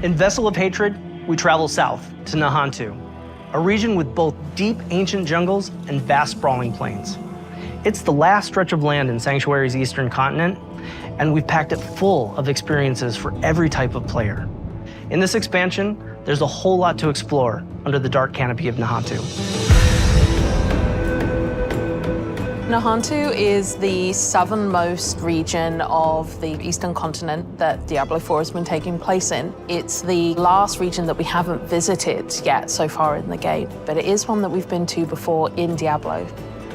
In Vessel of Hatred, we travel south to Nahantu, a region with both deep ancient jungles and vast sprawling plains. It's the last stretch of land in Sanctuary's eastern continent, and we've packed it full of experiences for every type of player. In this expansion, there's a whole lot to explore under the dark canopy of Nahantu. Nahantu is the southernmost region of the eastern continent that Diablo IV has been taking place in. It's the last region that we haven't visited yet so far in the game, but it is one that we've been to before in Diablo.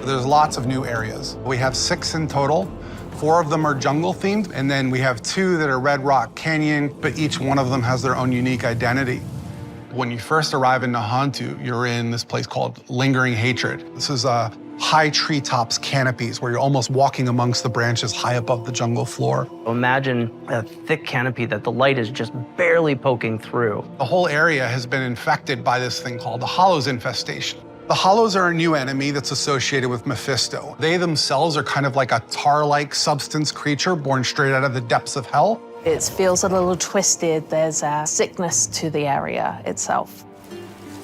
There's lots of new areas. We have 6 in total. 4 of them are jungle themed, and then we have 2 that are Red Rock Canyon, but each one of them has their own unique identity. When you first arrive in Nahantu, you're in this place called Lingering Hatred. This is high treetops canopies where you're almost walking amongst the branches high above the jungle floor. Imagine a thick canopy that the light is just barely poking through. The whole area has been infected by this thing called the Hollows infestation. The Hollows are a new enemy that's associated with Mephisto. They themselves are kind of like a tar-like substance creature born straight out of the depths of hell. It feels a little twisted. There's a sickness to the area itself.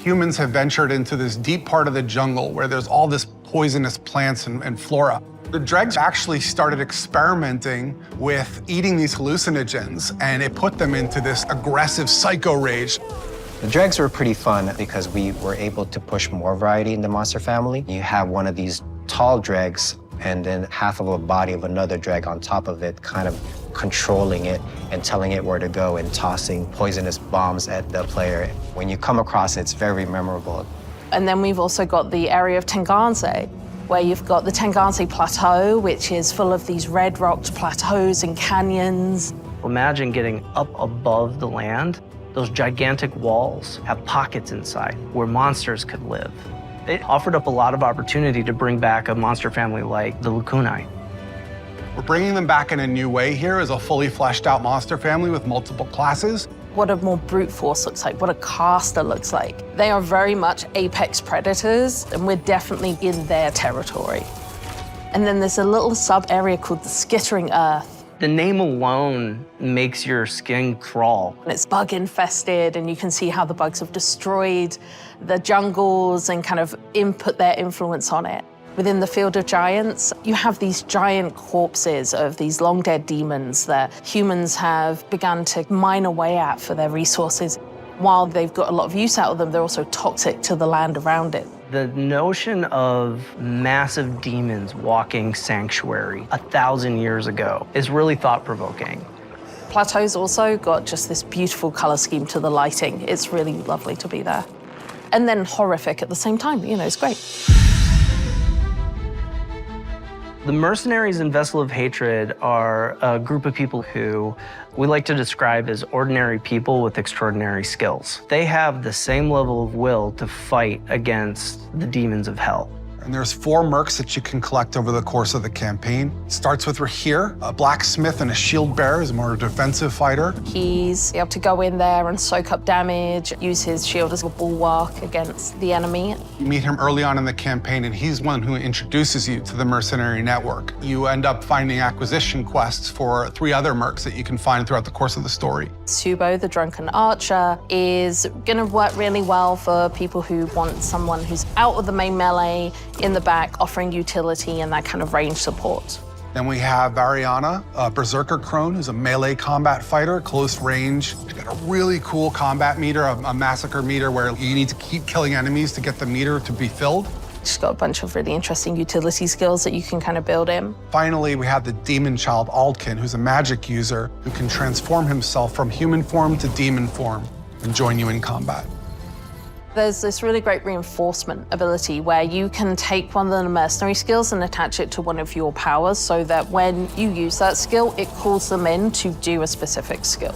Humans have ventured into this deep part of the jungle where there's all this poisonous plants and flora. The dregs actually started experimenting with eating these hallucinogens, and it put them into this aggressive psycho rage. The dregs were pretty fun because we were able to push more variety in the monster family. You have one of these tall dregs and then half of a body of another dreg on top of it, kind of controlling it and telling it where to go and tossing poisonous bombs at the player. When you come across it, it's very memorable. And then we've also got the area of Tenganse, where you've got the Tenganse Plateau, which is full of these red-rocked plateaus and canyons. Imagine getting up above the land. Those gigantic walls have pockets inside where monsters could live. It offered up a lot of opportunity to bring back a monster family like the Lukunai. We're bringing them back in a new way here as a fully fleshed out monster family with multiple classes. What a more brute force looks like, what a caster looks like. They are very much apex predators, and we're definitely in their territory. And then there's a little sub-area called the Skittering Earth. The name alone makes your skin crawl. And it's bug infested, and you can see how the bugs have destroyed the jungles and kind of input their influence on it. Within the Field of Giants, you have these giant corpses of these long-dead demons that humans have begun to mine away at for their resources. While they've got a lot of use out of them, they're also toxic to the land around it. The notion of massive demons walking Sanctuary 1,000 years ago is really thought-provoking. Plateau's also got just this beautiful color scheme to the lighting. It's really lovely to be there. And then horrific at the same time, you know, it's great. The Mercenaries in Vessel of Hatred are a group of people who we like to describe as ordinary people with extraordinary skills. They have the same level of will to fight against the demons of hell. And there's 4 mercs that you can collect over the course of the campaign. It starts with Rahir, a blacksmith and a shield bearer, is a more defensive fighter. He's able to go in there and soak up damage, use his shield as a bulwark against the enemy. You meet him early on in the campaign, and he's one who introduces you to the mercenary network. You end up finding acquisition quests for 3 other mercs that you can find throughout the course of the story. Subo, the drunken archer, is gonna work really well for people who want someone who's out of the main melee, in the back, offering utility and that kind of range support. Then we have Variana, a berserker crone, who's a melee combat fighter, close range. She's got a really cool combat meter, a massacre meter, where you need to keep killing enemies to get the meter to be filled. She's got a bunch of really interesting utility skills that you can kind of build in. Finally, we have the demon child Aldkin, who's a magic user who can transform himself from human form to demon form and join you in combat. There's this really great reinforcement ability where you can take one of the mercenary skills and attach it to one of your powers so that when you use that skill, it calls them in to do a specific skill.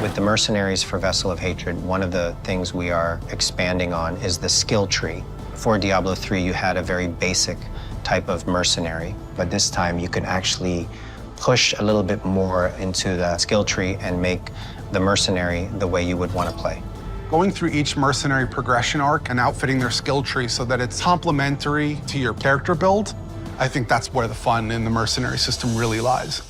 With the Mercenaries for Vessel of Hatred, one of the things we are expanding on is the skill tree. For Diablo III, you had a very basic type of mercenary, but this time you can actually push a little bit more into the skill tree and make the mercenary the way you would want to play. Going through each mercenary progression arc and outfitting their skill tree so that it's complementary to your character build, I think that's where the fun in the mercenary system really lies.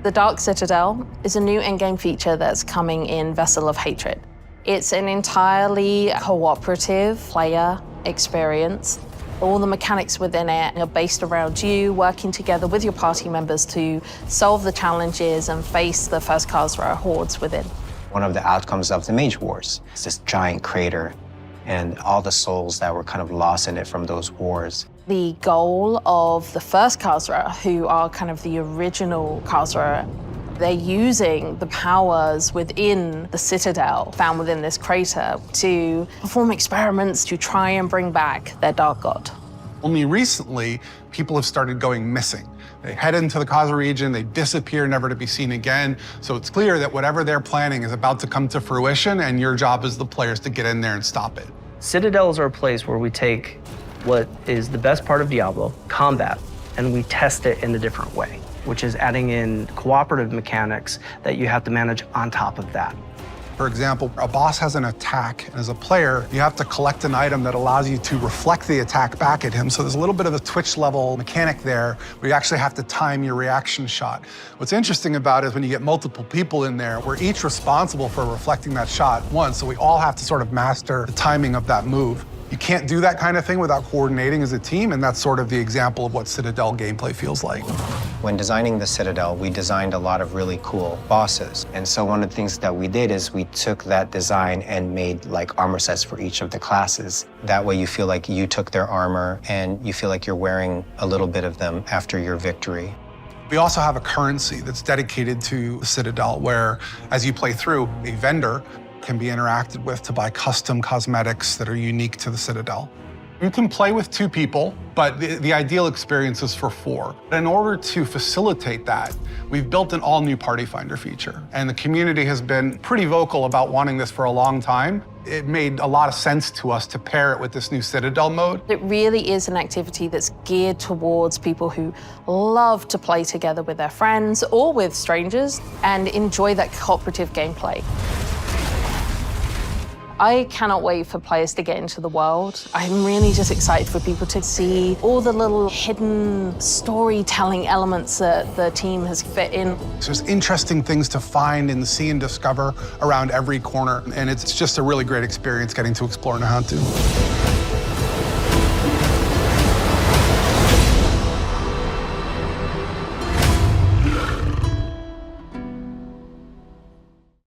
The Dark Citadel is a new in-game feature that's coming in Vessel of Hatred. It's an entirely cooperative player experience. All the mechanics within it are based around you working together with your party members to solve the challenges and face the first Khazra hordes within. One of the outcomes of the Mage Wars is this giant crater and all the souls that were kind of lost in it from those wars. The goal of the first Khazra, who are kind of the original Khazra, they're using the powers within the Citadel found within this crater to perform experiments to try and bring back their dark god. Only recently, people have started going missing. They head into the Khazra region, they disappear, never to be seen again. So it's clear that whatever they're planning is about to come to fruition, and your job as the players to get in there and stop it. Citadels are a place where we take what is the best part of Diablo, combat, and we test it in a different way, which is adding in cooperative mechanics that you have to manage on top of that. For example, a boss has an attack, and as a player, you have to collect an item that allows you to reflect the attack back at him. So there's a little bit of a Twitch level mechanic there where you actually have to time your reaction shot. What's interesting about it is when you get multiple people in there, we're each responsible for reflecting that shot once, so we all have to sort of master the timing of that move. You can't do that kind of thing without coordinating as a team, and that's sort of the example of what Citadel gameplay feels like. When designing the Citadel, we designed a lot of really cool bosses. And so one of the things that we did is we took that design and made like armor sets for each of the classes. That way you feel like you took their armor and you feel like you're wearing a little bit of them after your victory. We also have a currency that's dedicated to the Citadel, where as you play through, a vendor can be interacted with to buy custom cosmetics that are unique to the Citadel. You can play with 2 people, but the ideal experience is for 4. In order to facilitate that, we've built an all-new Party Finder feature, and the community has been pretty vocal about wanting this for a long time. It made a lot of sense to us to pair it with this new Citadel mode. It really is an activity that's geared towards people who love to play together with their friends or with strangers and enjoy that cooperative gameplay. I cannot wait for players to get into the world. I'm really just excited for people to see all the little hidden storytelling elements that the team has fit in. There's interesting things to find and see and discover around every corner, and it's just a really great experience getting to explore Nahantu.